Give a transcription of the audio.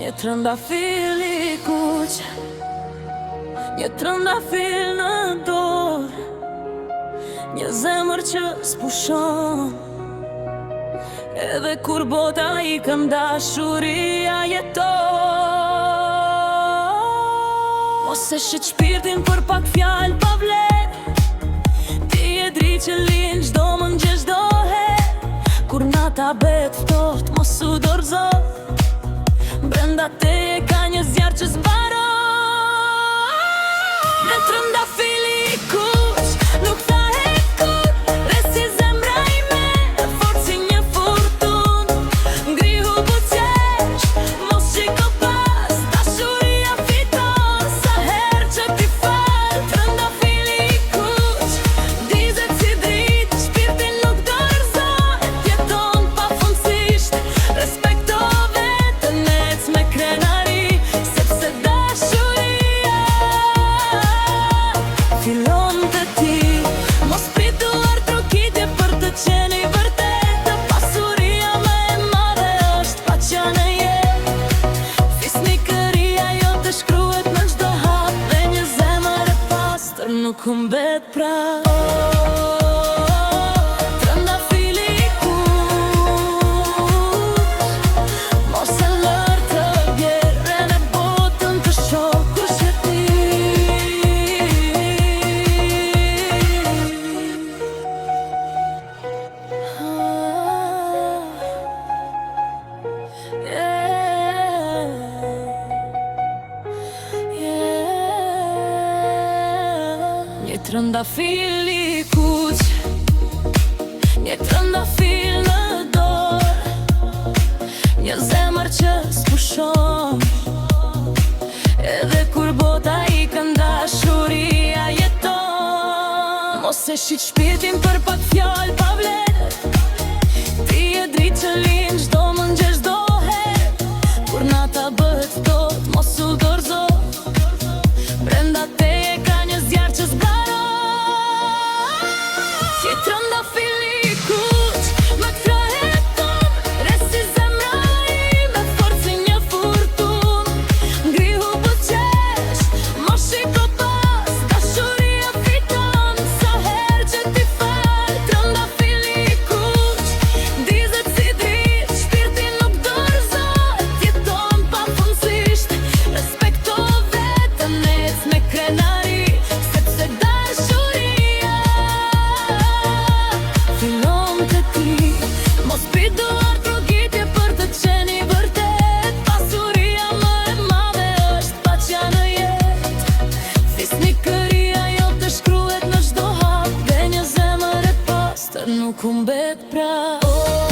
Një trëndafil i kuq, një trëndafil në dorë, një zemër që s'pushon. Edhe kur bota I kën dashuria jeton. Mos e shit shpirtin për pak fjallë pa vlerë. Ti e dri që linë çdo mëngjes çdo herë. Kur nata bet ftoht mos u dorëzo. Brenda teje ka një zjarr që s'mbaron. Në trëndafil I kuq, nuk thahet kur. Resi zemra ime, fort si një furtunë. Ngrihu buzëqesh, mos shiko pas. Dashuria fiton, sa herë që ti fal. Trëndafil I kuq, dizet si dritë. Shpirti nuk dorëzohet, jeton pafundësisht. Respekto vetën, ec me krenari, sepse dashuria fillon te ti. Mos pituar trokitje për të qenë I vërtetë. Pasuria më e madhe është paqja në jetë. Fisnikëria jote shkruhet në çdo hap. Dhe një zemër e pastër nuk humbet prapë. Trëndafil I kuq, mos e lër të bjerën e botën të shoh kush je ti. Një trëndafil I kuq, një trëndafil në dorë, një zemër që s'pushon. Edhe kur bota I kën dashuria jeton. Mos e shit shpirtin për pak fjallë pa vlerë. Ti e dri që linë çdo mëngjes çdo herë. Kur nata bëhet ftoht mos u dorëzo. Brenda teje ka një zjarr që s'mbaron. Je trëndafil I kuq, më kraheton. Resi zemra ime, fort si një furtunë. Ngrihu buzëqesh, mos shiko pas. Dashuria fiton, sa herë që ti fal. Trëndafil I kuq, dizet si dritë. Shpirti nuk dorëzohet, jeton pafundësisht. Respekto vetën, ec me krenari, sepse dashuria fillon te ti. Mos pituar trokitje për të qenë I vërtetë. Pasuria më e madhe është paqja në jetë. Fisnikëria jote shkruhet në çdo hap. Dhe një zemër e pastër nuk humbet prapë.